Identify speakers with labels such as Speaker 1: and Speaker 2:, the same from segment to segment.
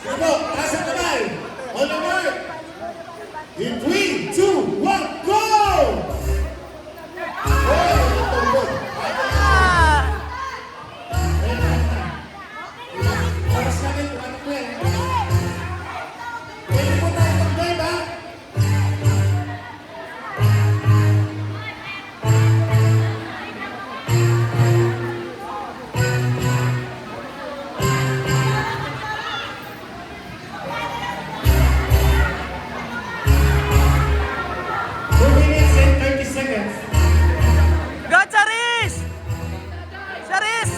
Speaker 1: Sige po, taas ang kamay. On the mark. In 3, 2, 1, go! Oh, tumbol. Oras namin, tumatak po yan. Pwede po tayo mag-drive, ha?
Speaker 2: Go, Charis! Charis!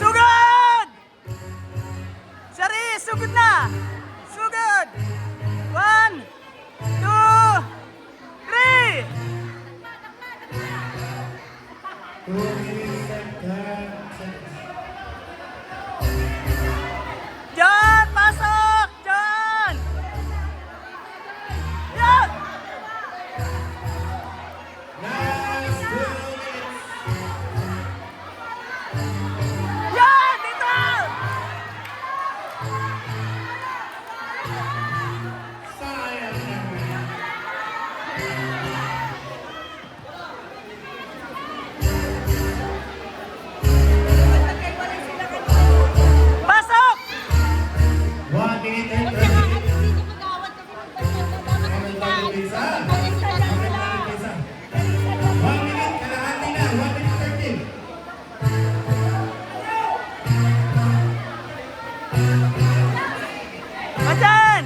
Speaker 2: Sugod! Charis, sugod na! Sugod! 1, 2, 3!
Speaker 1: 2 minutes and 10 seconds.
Speaker 2: John, pasok! John! John!
Speaker 1: Last 2 minutes.
Speaker 2: John, dito!
Speaker 1: Sayang naman.
Speaker 2: Pasok!
Speaker 1: 1 minute and 30 seconds. Kamay tayo pizza. Kamay tayo pizza. 1 minute, kalahati na. 1 minute 30.
Speaker 2: O, John!